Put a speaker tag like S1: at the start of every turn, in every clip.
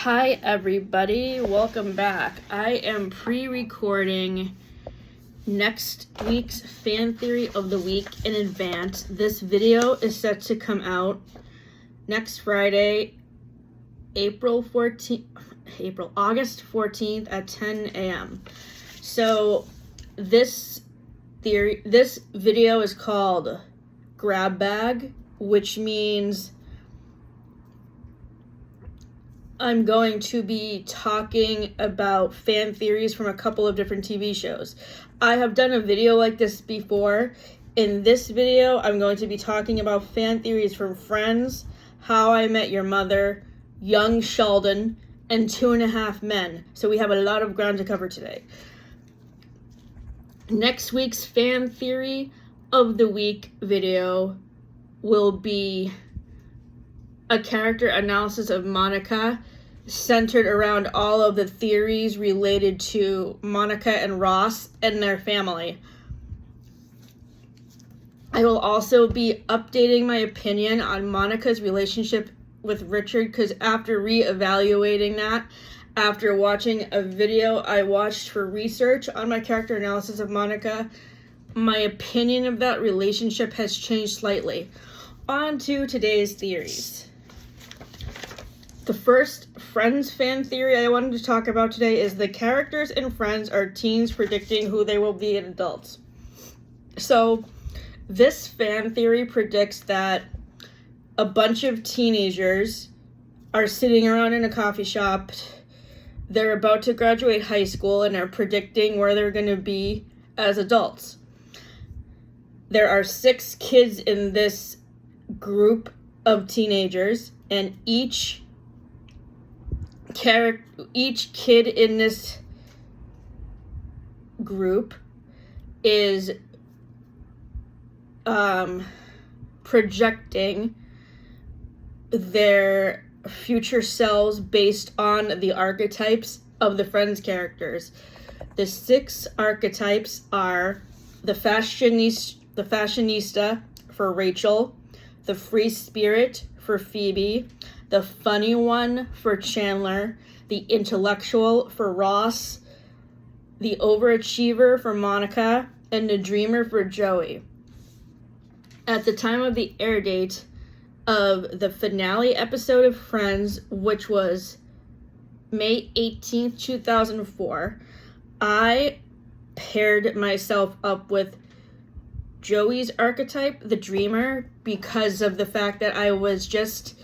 S1: Hi everybody, welcome back. I am pre-recording next week's fan theory of the week in advance. This video is set to come out next Friday, August 14th at 10 a.m. So this video is called Grab Bag, which means I'm going to be talking about fan theories from a couple of different TV shows. I have done a video like this before. In this video, I'm going to be talking about fan theories from Friends, How I Met Your Mother, Young Sheldon, and 2.5 Men. So we have a lot of ground to cover today. Next week's fan theory of the week video will be a character analysis of Monica centered around all of the theories related to Monica and Ross and their family. I will also be updating my opinion on Monica's relationship with Richard, because after re-evaluating that, after watching a video I watched for research on my character analysis of Monica, my opinion of that relationship has changed slightly. On to today's theories. The first Friends fan theory I wanted to talk about today is the characters in Friends are teens predicting who they will be in adults. So this fan theory predicts that a bunch of teenagers are sitting around in a coffee shop. They're about to graduate high school and are predicting where they're going to be as adults. There are 6 kids in this group of teenagers, and each kid in this group is projecting their future selves based on the archetypes of the Friends characters. The 6 archetypes are the fashionista for Rachel, the free spirit for Phoebe, the funny one for Chandler, the intellectual for Ross, the overachiever for Monica, and the dreamer for Joey. At the time of the air date of the finale episode of Friends, which was May 18th, 2004, I paired myself up with Joey's archetype, the dreamer, because of the fact that I was just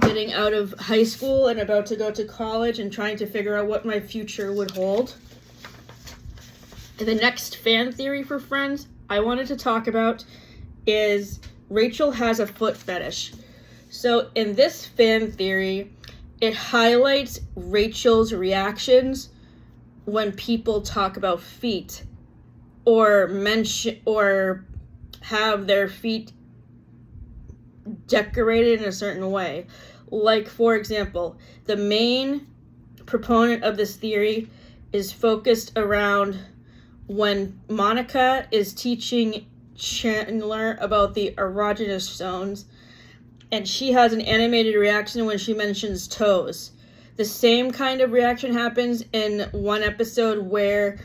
S1: getting out of high school and about to go to college and trying to figure out what my future would hold. And the next fan theory for Friends I wanted to talk about is Rachel has a foot fetish. So in this fan theory, it highlights Rachel's reactions when people talk about feet or mention or have their feet decorated in a certain way. Like, for example, the main proponent of this theory is focused around when Monica is teaching Chandler about the erogenous zones, and she has an animated reaction when she mentions toes. The same kind of reaction happens in one episode where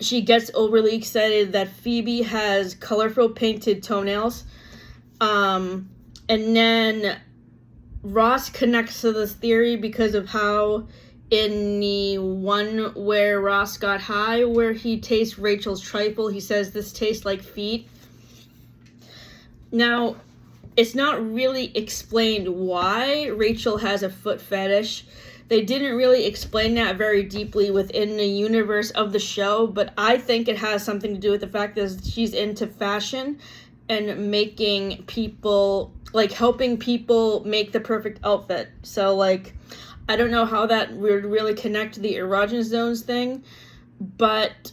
S1: she gets overly excited that Phoebe has colorful painted toenails. And then Ross connects to this theory because of how in the one where Ross got high, where he tastes Rachel's trifle, he says this tastes like feet. Now, it's not really explained why Rachel has a foot fetish. They didn't really explain that very deeply within the universe of the show, but I think it has something to do with the fact that she's into fashion and making people, like, helping people make the perfect outfit. So, like, I don't know how that would really connect to the erogenous zones thing, but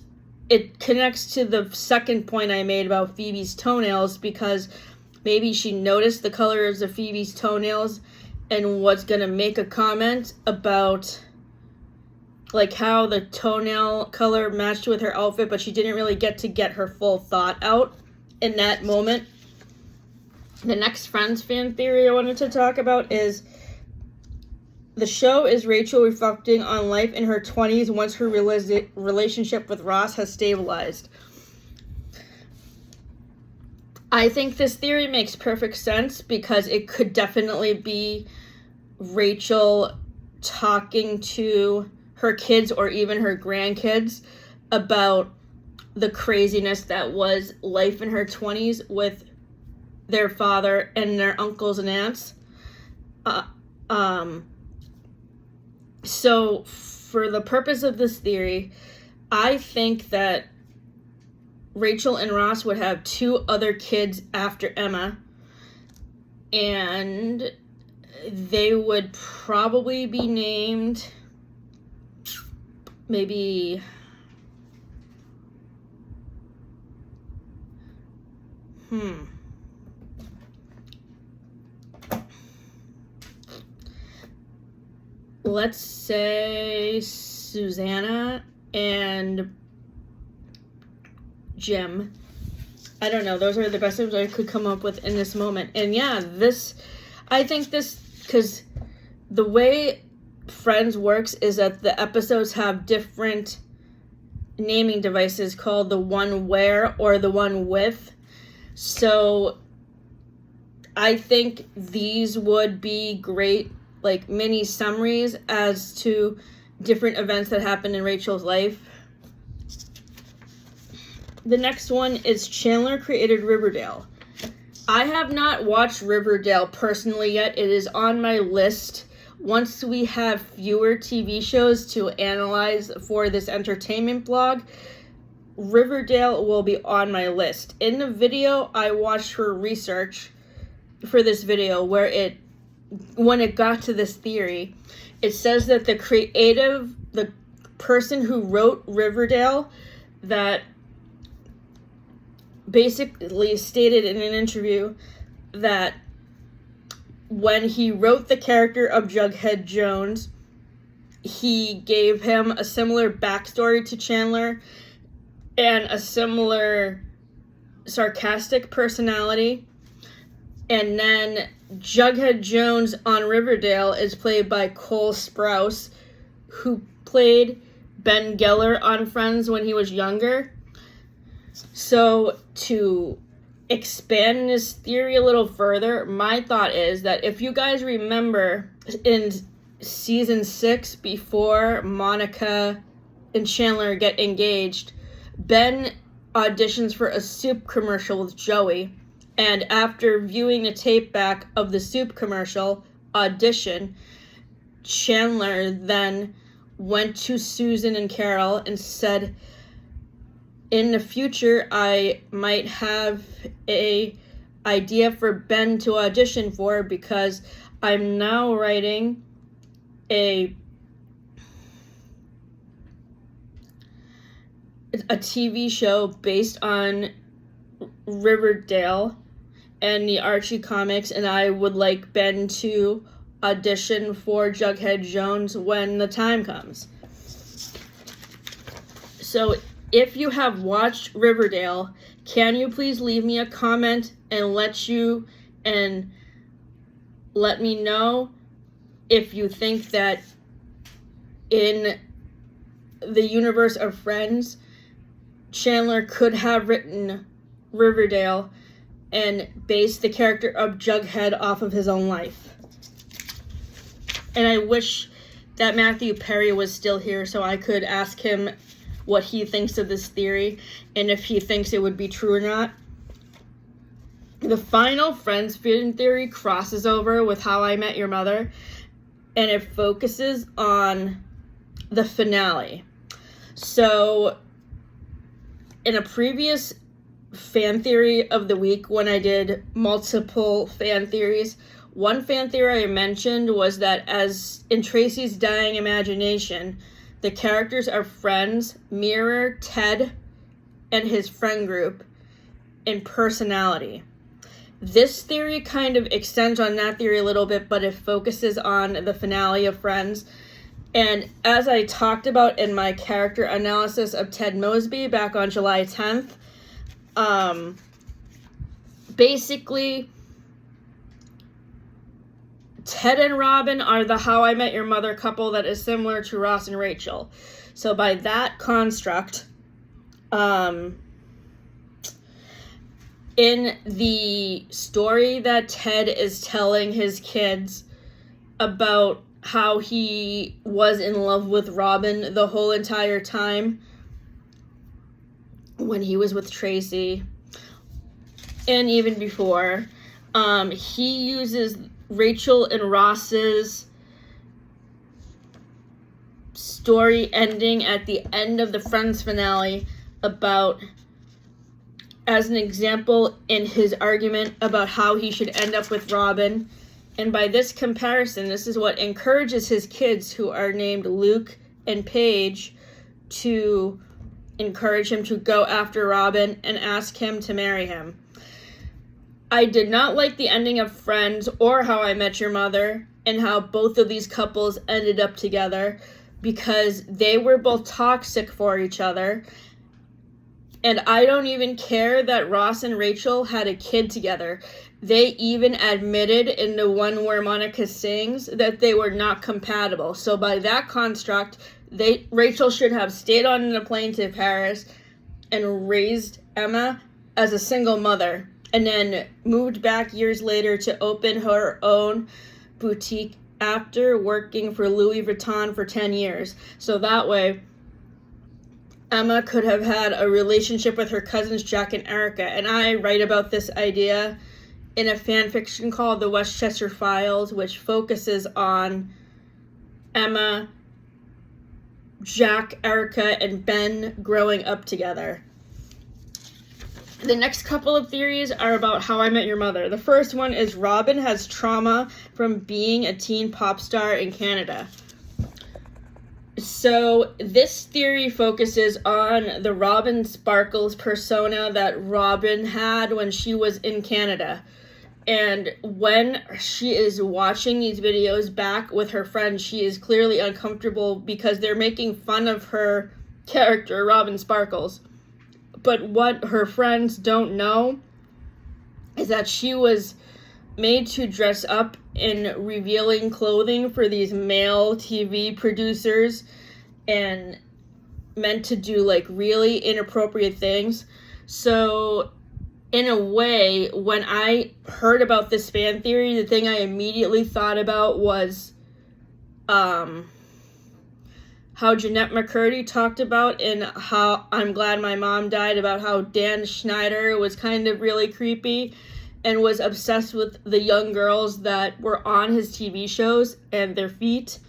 S1: it connects to the second point I made about Phoebe's toenails, because maybe she noticed the colors of Phoebe's toenails and was gonna make a comment about, like, how the toenail color matched with her outfit, but she didn't really get her full thought out in that moment. The next Friends fan theory I wanted to talk about is The show is Rachel reflecting on life in her 20s once her relationship with Ross has stabilized. I think this theory makes perfect sense because it could definitely be Rachel talking to her kids or even her grandkids about the craziness that was life in her 20s with their father and their uncles and aunts. So for the purpose of this theory, I think that Rachel and Ross would have 2 other kids after Emma, and they would probably be named maybe let's say Susanna and Jim. I don't know. Those are the best names I could come up with in this moment. And yeah, I think this, because the way Friends works is that the episodes have different naming devices called the one where or the one with. So I think these would be great, like, mini summaries as to different events that happened in Rachel's life. The next one is Chandler created Riverdale. I have not watched Riverdale personally yet. It is on my list. Once we have fewer TV shows to analyze for this entertainment blog, Riverdale will be on my list. In the video, I watched her research for this video where when it got to this theory, it says that the person who wrote Riverdale, that basically stated in an interview that when he wrote the character of Jughead Jones, he gave him a similar backstory to Chandler and a similar sarcastic personality. And then Jughead Jones on Riverdale is played by Cole Sprouse, who played Ben Geller on Friends when he was younger. So to expand this theory a little further, my thought is that if you guys remember in season 6, before Monica and Chandler get engaged, Ben auditions for a soup commercial with Joey, and after viewing the tape back of the soup commercial audition, Chandler then went to Susan and Carol and said, in the future, I might have a idea for Ben to audition for because I'm now writing a TV show based on Riverdale and the Archie comics, and I would like Ben to audition for Jughead Jones when the time comes. So if you have watched Riverdale, can you please leave me a comment and let me know if you think that in the universe of Friends, Chandler could have written Riverdale and based the character of Jughead off of his own life. And I wish that Matthew Perry was still here so I could ask him what he thinks of this theory and if he thinks it would be true or not. The final Friends fan theory crosses over with How I Met Your Mother, and it focuses on the finale. So in a previous fan theory of the week, when I did multiple fan theories, one fan theory I mentioned was that as in Tracy's dying imagination, the characters of Friends mirror Ted and his friend group in personality. This theory kind of extends on that theory a little bit, but it focuses on the finale of Friends. And as I talked about in my character analysis of Ted Mosby back on July 10th, basically, Ted and Robin are the How I Met Your Mother couple that is similar to Ross and Rachel. So by that construct, in the story that Ted is telling his kids about how he was in love with Robin the whole entire time when he was with Tracy, and even before, he uses Rachel and Ross's story ending at the end of the Friends finale as an example in his argument about how he should end up with Robin. And by this comparison, this is what encourages his kids, who are named Luke and Paige, to encourage him to go after Robin and ask him to marry him. I did not like the ending of Friends or How I Met Your Mother and how both of these couples ended up together, because they were both toxic for each other. And I don't even care that Ross and Rachel had a kid together. They even admitted in the one where Monica sings that they were not compatible. So by that construct, Rachel should have stayed on a plane to Paris and raised Emma as a single mother, and then moved back years later to open her own boutique after working for Louis Vuitton for 10 years. So that way, Emma could have had a relationship with her cousins Jack and Erica. And I write about this idea in a fan fiction called The Westchester Files, which focuses on Emma, Jack, Erica, and Ben growing up together. The next couple of theories are about How I Met Your Mother. The first one is Robin has trauma from being a teen pop star in Canada. So this theory focuses on the Robin Sparkles persona that Robin had when she was in Canada. And when she is watching these videos back with her friends, she is clearly uncomfortable because they're making fun of her character, Robin Sparkles. But what her friends don't know is that she was made to dress up in revealing clothing for these male TV producers and meant to do like really inappropriate things. So in a way, when I heard about this fan theory, the thing I immediately thought about was how Jeanette McCurdy talked about in How I'm Glad My Mom Died, about how Dan Schneider was kind of really creepy and was obsessed with the young girls that were on his TV shows and their feet.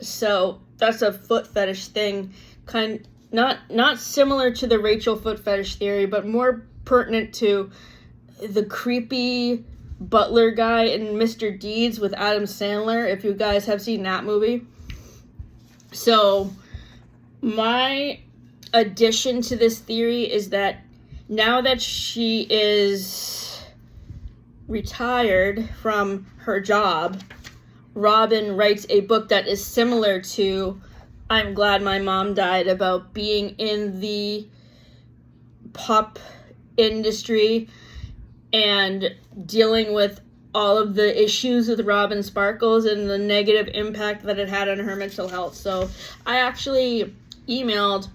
S1: So that's a foot fetish thing, not similar to the Rachel foot fetish theory, but more pertinent to the creepy butler guy in Mr. Deeds with Adam Sandler, if you guys have seen that movie. So my addition to this theory is that now that she is retired from her job, Robin writes a book that is similar to I'm Glad My Mom Died, about being in the pop industry and dealing with all of the issues with Robin Sparkles and the negative impact that it had on her mental health. So I actually emailed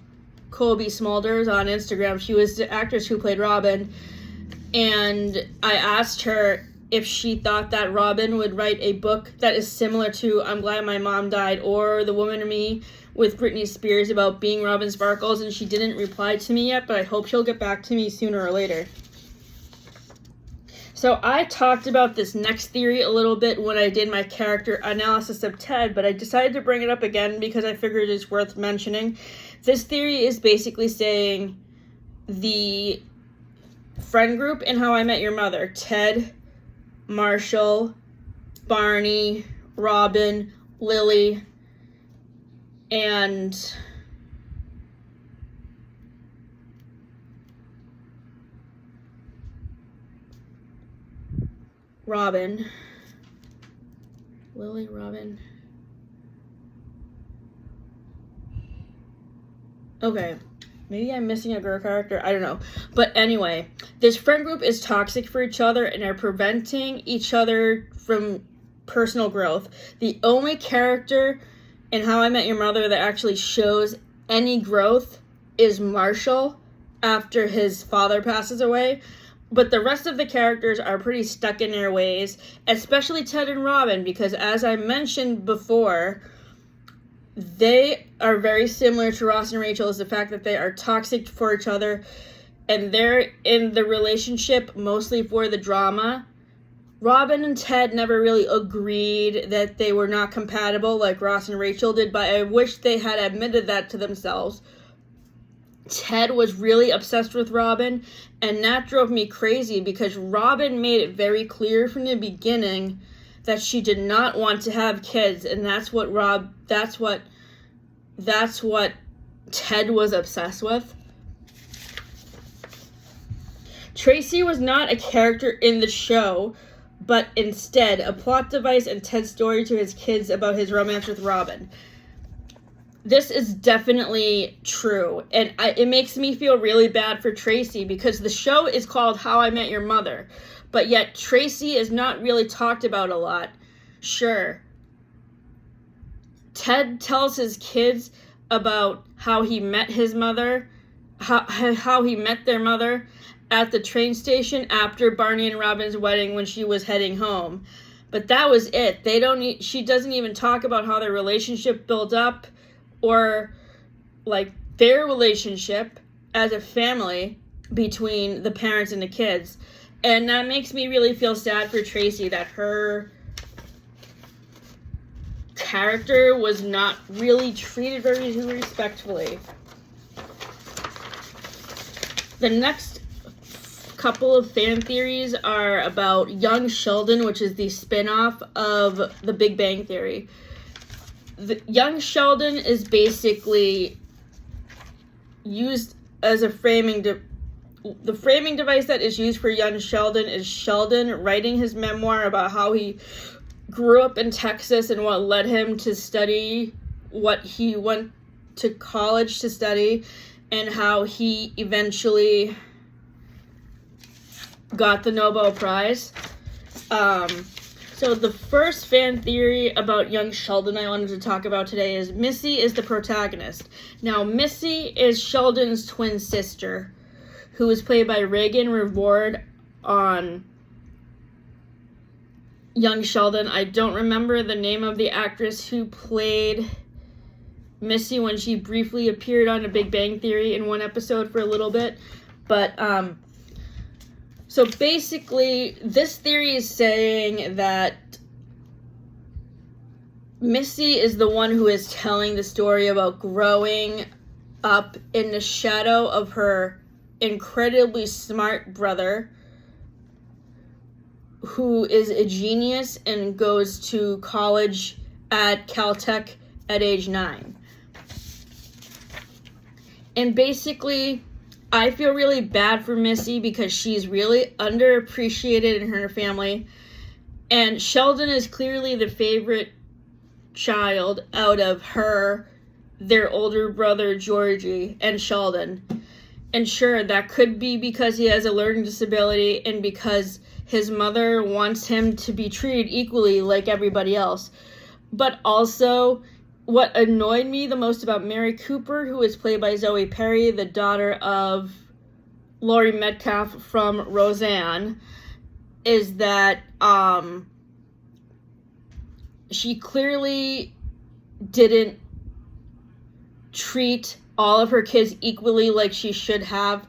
S1: Colby Smulders on Instagram. She was the actress who played Robin, and I asked her if she thought that Robin would write a book that is similar to I'm Glad My Mom Died or The Woman in Me with Britney Spears about being Robin Sparkles, and she didn't reply to me yet, but I hope she'll get back to me sooner or later. So I talked about this next theory a little bit when I did my character analysis of Ted, but I decided to bring it up again because I figured it's worth mentioning. This theory is basically saying the friend group in How I Met Your Mother, Ted, Marshall, Barney, Robin, Lily, and Robin. Lily, Robin. Okay. Maybe I'm missing a girl character. I don't know. But anyway, this friend group is toxic for each other and are preventing each other from personal growth. The only character in How I Met Your Mother that actually shows any growth is Marshall after his father passes away. But the rest of the characters are pretty stuck in their ways, especially Ted and Robin, because as I mentioned before, they are very similar to Ross and Rachel, is the fact that they are toxic for each other, and they're in the relationship mostly for the drama. Robin and Ted never really agreed that they were not compatible like Ross and Rachel did, but I wish they had admitted that to themselves. Ted was really obsessed with Robin, and that drove me crazy because Robin made it very clear from the beginning that she did not want to have kids, and that's what Ted was obsessed with. Tracy was not a character in the show, but instead a plot device in Ted's story to his kids about his romance with Robin. This is definitely true, and it makes me feel really bad for Tracy because the show is called How I Met Your Mother, but yet Tracy is not really talked about a lot. Sure, Ted tells his kids about how he met his mother, how he met their mother at the train station after Barney and Robin's wedding when she was heading home. But that was it. She doesn't even talk about how their relationship built up, or like their relationship as a family between the parents and the kids. And that makes me really feel sad for Tracy that her character was not really treated very respectfully. The next couple of fan theories are about Young Sheldon, which is the spin-off of The Big Bang Theory. Young Sheldon is basically used as a framing the framing device that is used for Young Sheldon is Sheldon writing his memoir about how he grew up in Texas and what led him to study what he went to college to study, and how he eventually got the Nobel Prize. So the first fan theory about Young Sheldon I wanted to talk about today is Missy is the protagonist. Now, Missy is Sheldon's twin sister, who is played by Reagan Reward on Young Sheldon. I don't remember the name of the actress who played Missy when she briefly appeared on A Big Bang Theory in one episode for a little bit. But, so basically, this theory is saying that Missy is the one who is telling the story about growing up in the shadow of her incredibly smart brother, who is a genius and goes to college at Caltech at age 9. And basically, I feel really bad for Missy because she's really underappreciated in her family. And Sheldon is clearly the favorite child out of her, their older brother Georgie, and Sheldon. And sure, that could be because he has a learning disability and because his mother wants him to be treated equally like everybody else. But also, what annoyed me the most about Mary Cooper, who is played by Zoe Perry, the daughter of Laurie Metcalf from Roseanne, is that she clearly didn't treat all of her kids equally like she should have.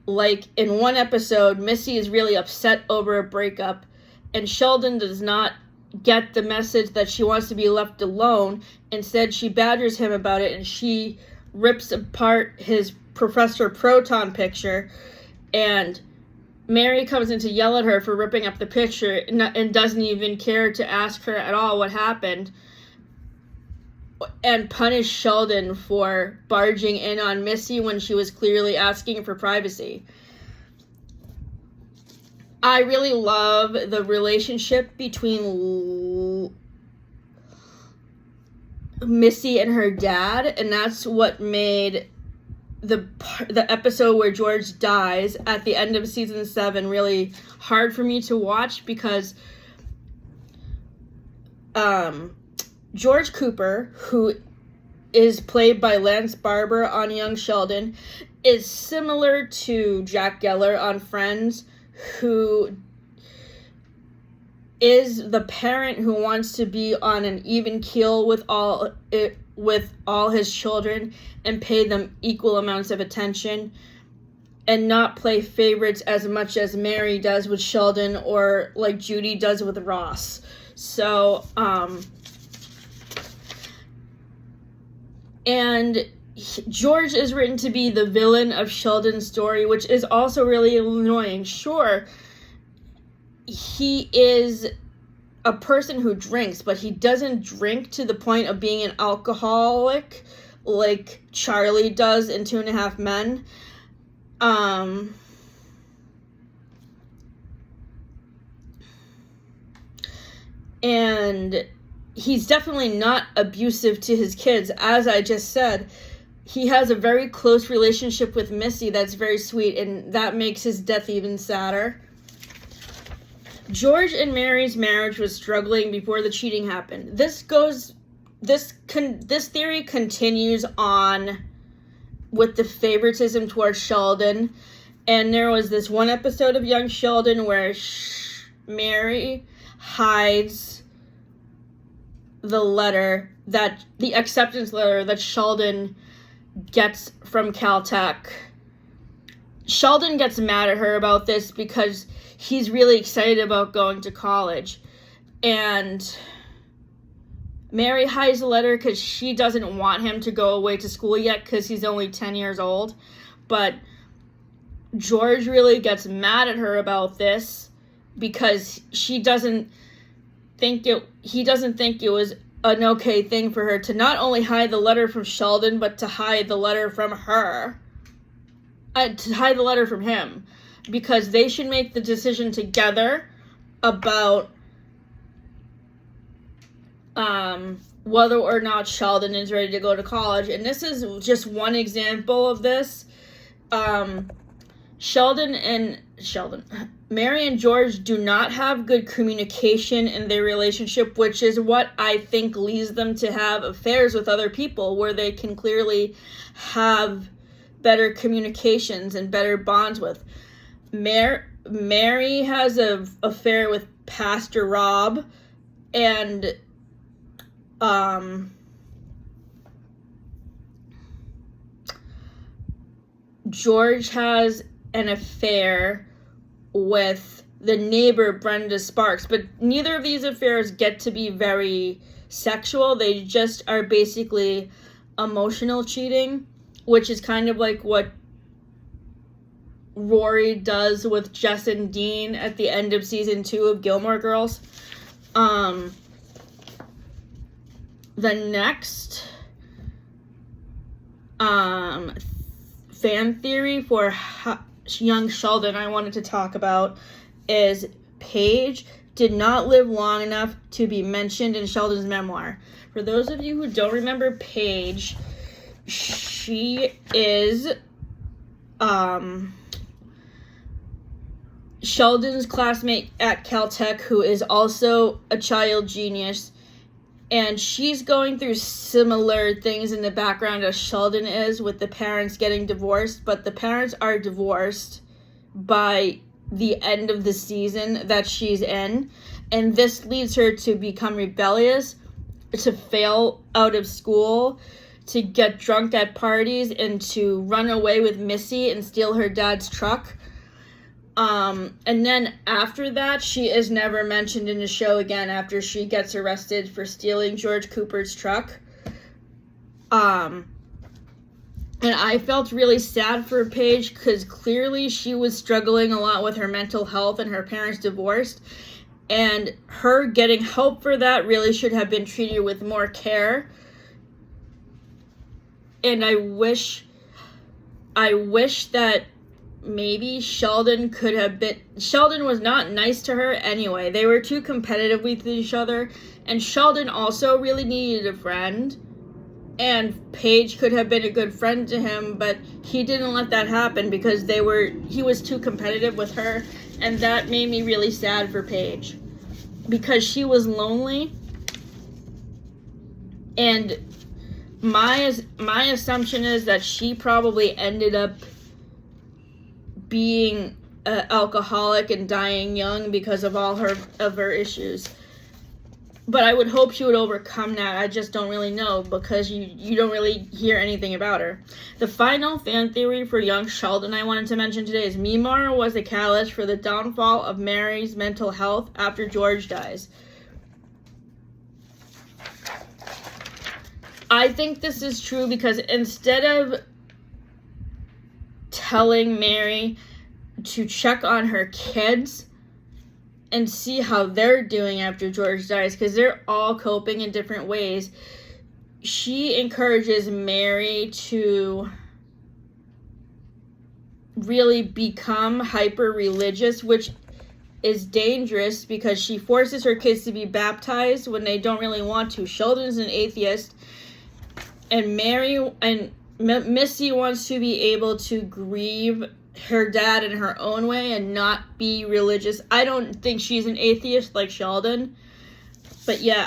S1: Like, in one episode, Missy is really upset over a breakup, and Sheldon does not get the message that she wants to be left alone. Instead, she badgers him about it, and she rips apart his Professor Proton picture, and Mary comes in to yell at her for ripping up the picture and doesn't even care to ask her at all what happened, and punish Sheldon for barging in on Missy when she was clearly asking for privacy. I really love the relationship between Missy and her dad, and that's what made the episode where George dies at the end of season 7 really hard for me to watch, because George Cooper, who is played by Lance Barber on Young Sheldon, is similar to Jack Geller on Friends, who is the parent who wants to be on an even keel with all his children and pay them equal amounts of attention and not play favorites as much as Mary does with Sheldon or like Judy does with Ross. So, and George is written to be the villain of Sheldon's story, which is also really annoying. Sure, he is a person who drinks, but he doesn't drink to the point of being an alcoholic like Charlie does in 2.5 Men. And he's definitely not abusive to his kids. As I just said, he has a very close relationship with Missy that's very sweet, and that makes his death even sadder. George and Mary's marriage was struggling before the cheating happened. This theory continues on with the favoritism towards Sheldon, and there was this one episode of Young Sheldon where Mary hides the acceptance letter that Sheldon gets from Caltech. Sheldon gets mad at her about this because he's really excited about going to college, and Mary hides the letter because she doesn't want him to go away to school yet because he's only 10 years old. But George really gets mad at her about this because he doesn't think it was an okay thing for her to not only hide the letter from Sheldon, but to hide the letter from her. To hide the letter from him. Because they should make the decision together about whether or not Sheldon is ready to go to college. And this is just one example of this. Mary and George do not have good communication in their relationship, which is what I think leads them to have affairs with other people, where they can clearly have better communications and better bonds with. Mary has an affair with Pastor Rob, and George has an affair with the neighbor Brenda Sparks, but neither of these affairs get to be very sexual. They just are basically emotional cheating, which is kind of like what Rory does with Jess and Dean at the end of season 2 of Gilmore Girls. The next fan theory for Young Sheldon I wanted to talk about is Paige did not live long enough to be mentioned in Sheldon's memoir. For those of you who don't remember Paige, she is Sheldon's classmate at Caltech, who is also a child genius, and she's going through similar things in the background as Sheldon is, with the parents getting divorced, but the parents are divorced by the end of the season that she's in, and this leads her to become rebellious, to fail out of school, to get drunk at parties, and to run away with Missy and steal her dad's truck. And then after that, she is never mentioned in the show again after she gets arrested for stealing George Cooper's truck. And I felt really sad for Paige because clearly she was struggling a lot with her mental health and her parents divorced. And her getting help for that really should have been treated with more care. And I wish that maybe Sheldon was not nice to her anyway. They were too competitive with each other, and Sheldon also really needed a friend, and Paige could have been a good friend to him, but he didn't let that happen because he was too competitive with her, and that made me really sad for Paige because she was lonely And my assumption is that she probably ended up being an alcoholic and dying young because of all of her issues. But I would hope she would overcome that. I just don't really know, because you don't really hear anything about her. The final fan theory for young Sheldon I wanted to mention today is Mimar was the catalyst for the downfall of Mary's mental health after George dies. I think this is true because instead of telling Mary to check on her kids and see how they're doing after George dies, because they're all coping in different ways, she encourages Mary to really become hyper-religious, which is dangerous because she forces her kids to be baptized when they don't really want to. Sheldon's an atheist, and Missy wants to be able to grieve her dad in her own way and not be religious. I don't think she's an atheist like Sheldon, but yeah,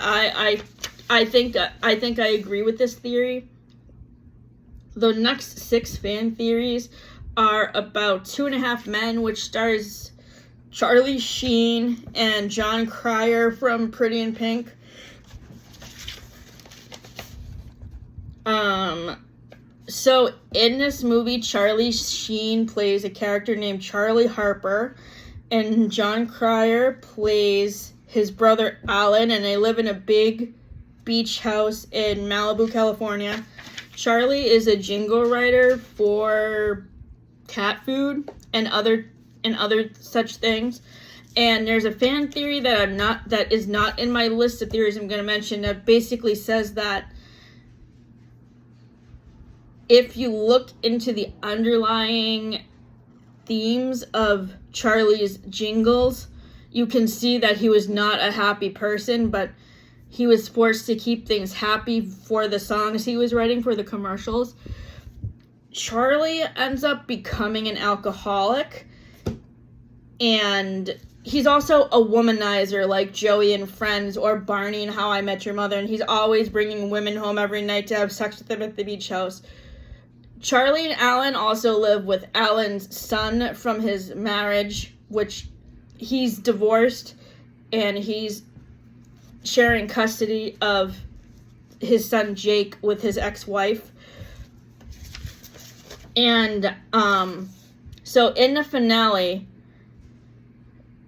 S1: I think I agree with this theory. The next 6 fan theories are about 2.5 Men, which stars Charlie Sheen and John Cryer from Pretty in Pink. So in this movie, Charlie Sheen plays a character named Charlie Harper, and John Cryer plays his brother Alan, and they live in a big beach house in Malibu, California. Charlie is a jingle writer for cat food and other such things. And there's a fan theory that is not in my list of theories I'm going to mention, that basically says that if you look into the underlying themes of Charlie's jingles, you can see that he was not a happy person, but he was forced to keep things happy for the songs he was writing for the commercials. Charlie ends up becoming an alcoholic, and he's also a womanizer like Joey in Friends or Barney in How I Met Your Mother, and he's always bringing women home every night to have sex with them at the beach house. Charlie and Alan also live with Alan's son from his marriage, which he's divorced, and he's sharing custody of his son Jake with his ex-wife. And so in the finale,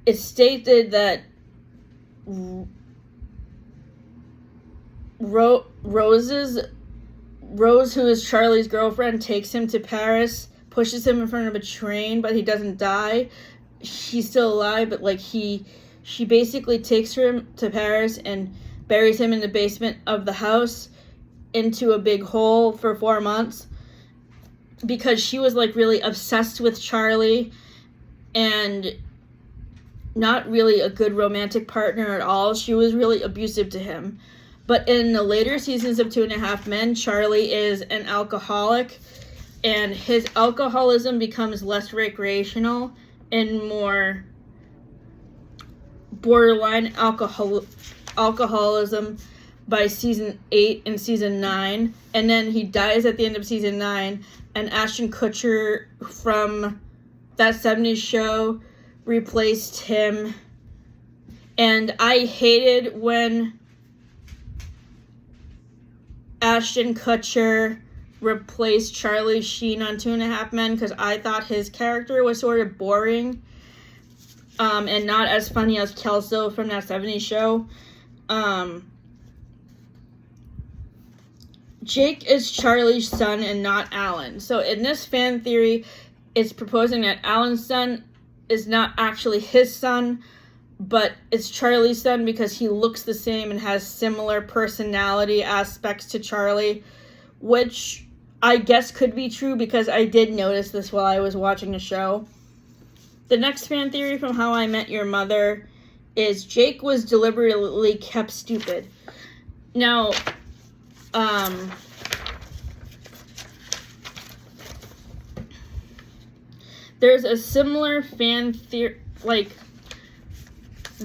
S1: it's stated that Rose, who is Charlie's girlfriend, takes him to Paris, pushes him in front of a train, but he doesn't die. He's still alive, but she basically takes him to Paris and buries him in the basement of the house into a big hole for 4 months, because she was really obsessed with Charlie and not really a good romantic partner at all. She was really abusive to him. But in the later seasons of 2.5 Men, Charlie is an alcoholic, and his alcoholism becomes less recreational and more borderline alcoholism by season 8 and season 9. And then he dies at the end of season 9, and Ashton Kutcher from That 70s Show replaced him. And I hated when Ashton Kutcher replaced Charlie Sheen on 2.5 Men, because I thought his character was sort of boring and not as funny as Kelso from That 70s Show. Jake is Charlie's son and not Alan. So in this fan theory, it's proposing that Alan's son is not actually his son, but it's Charlie's son because he looks the same and has similar personality aspects to Charlie, which I guess could be true because I did notice this while I was watching the show. The next fan theory from How I Met Your Mother is Jake was deliberately kept stupid. Now, there's a similar fan theory,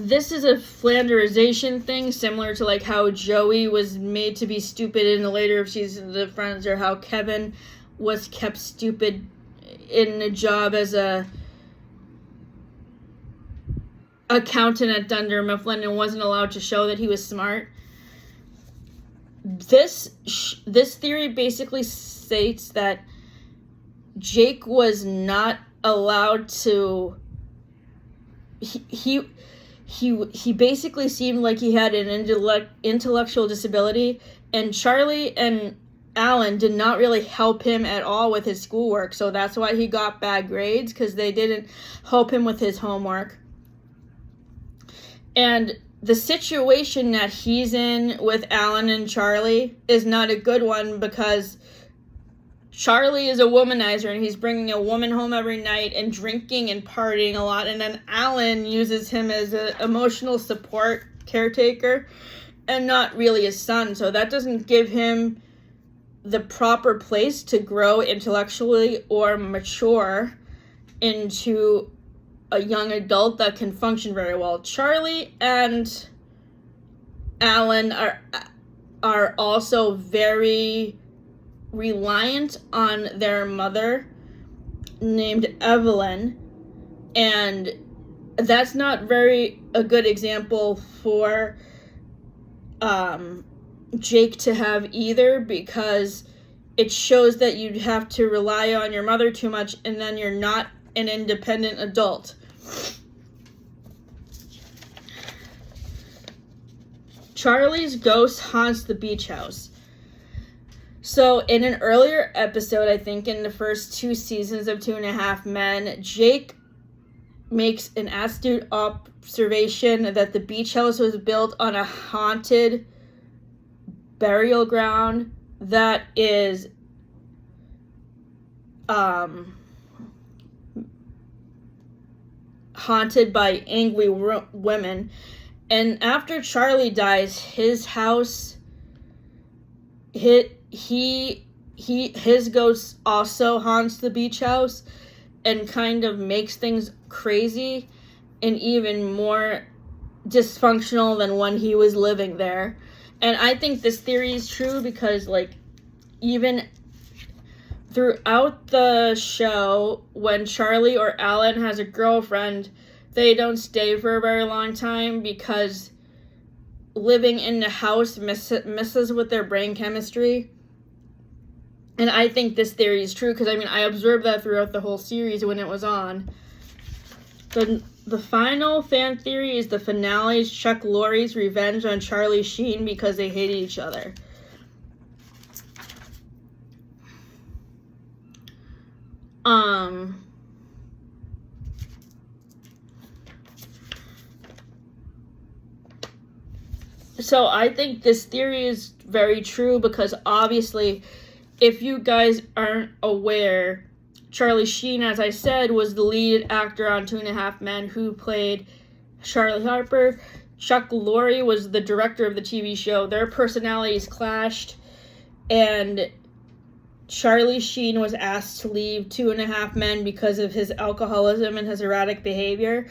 S1: this is a flanderization thing, similar to like how Joey was made to be stupid in the later seasons of Friends, or how Kevin was kept stupid in a job as a accountant at Dunder Mifflin and wasn't allowed to show that he was smart. This theory basically states that Jake was not allowed to. He basically seemed like he had an intellectual disability, and Charlie and Alan did not really help him at all with his schoolwork, so that's why he got bad grades, because they didn't help him with his homework. And the situation that he's in with Alan and Charlie is not a good one, because Charlie is a womanizer and he's bringing a woman home every night and drinking and partying a lot, and then Alan uses him as an emotional support caretaker and not really a son, so that doesn't give him the proper place to grow intellectually or mature into a young adult that can function very well. Charlie and Alan are also very reliant on their mother named Evelyn, and that's not a good example for Jake to have either, because it shows that you'd have to rely on your mother too much, and then you're not an independent adult. Charlie's ghost haunts the beach house. So in an earlier episode, I think in the first 2 seasons of 2.5 Men, Jake makes an astute observation that the beach house was built on a haunted burial ground that is haunted by angry women. And after Charlie dies, his house, his ghost also haunts the beach house and kind of makes things crazy and even more dysfunctional than when he was living there. And I think this theory is true because, like, even throughout the show, when Charlie or Alan has a girlfriend, they don't stay for a very long time because living in the house messes with their brain chemistry. And I think this theory is true because, I mean, I observed that throughout the whole series when it was on. The final fan theory is the finale's Chuck Lorre's revenge on Charlie Sheen because they hated each other. So I think this theory is very true because obviously, if you guys aren't aware, Charlie Sheen, as I said, was the lead actor on 2.5 Men who played Charlie Harper. Chuck Lorre was the director of the TV show. Their personalities clashed, and Charlie Sheen was asked to leave 2.5 Men because of his alcoholism and his erratic behavior.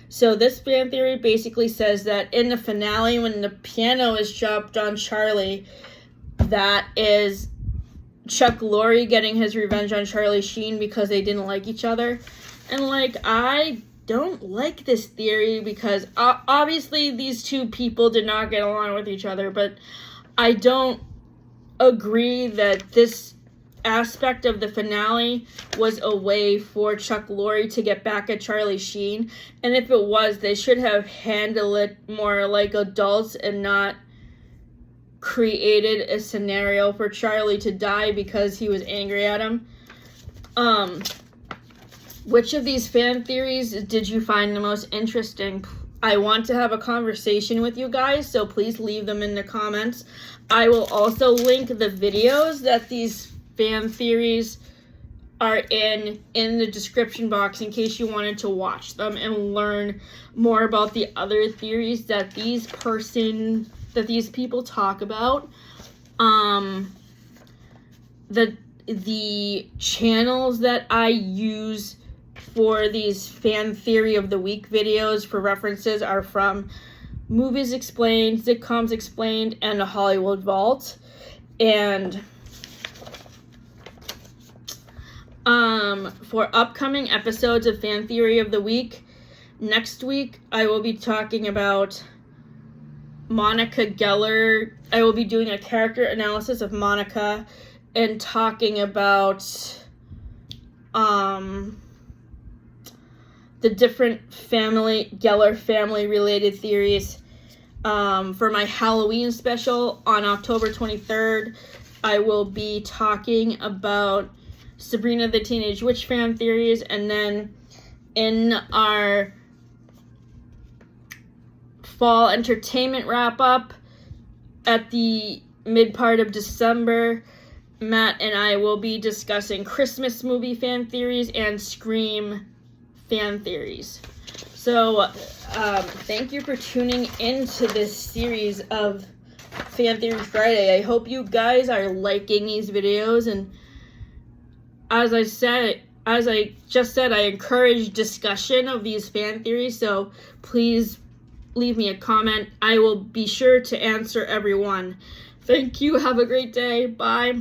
S1: So this fan theory basically says that in the finale, when the piano is dropped on Charlie, that is Chuck Lorre getting his revenge on Charlie Sheen because they didn't like each other. And, like, I don't like this theory because obviously these two people did not get along with each other, but I don't agree that this aspect of the finale was a way for Chuck Lorre to get back at Charlie Sheen. And if it was, they should have handled it more like adults and not created a scenario for Charlie to die because he was angry at him. Which of these fan theories did you find the most interesting? I want to have a conversation with you guys, so please leave them in the comments. I will also link the videos that these fan theories are in the description box in case you wanted to watch them and learn more about the other theories that these people talk about. The channels that I use for these fan theory of the week videos for references are from Movies Explained, Sitcoms Explained, and the Hollywood Vault. And for upcoming episodes of Fan Theory of the Week, next week I will be talking about Monica Geller. I will be doing a character analysis of Monica and talking about the different Geller family related theories. For my Halloween special on October 23rd, I will be talking about Sabrina the Teenage Witch fan theories, and then in our fall entertainment wrap-up at the mid part of December, Matt and I will be discussing Christmas movie fan theories and Scream fan theories. So, thank you for tuning into this series of Fan Theory Friday. I hope you guys are liking these videos, and as I just said, I encourage discussion of these fan theories, so please leave me a comment. I will be sure to answer everyone. Thank you. Have a great day. Bye.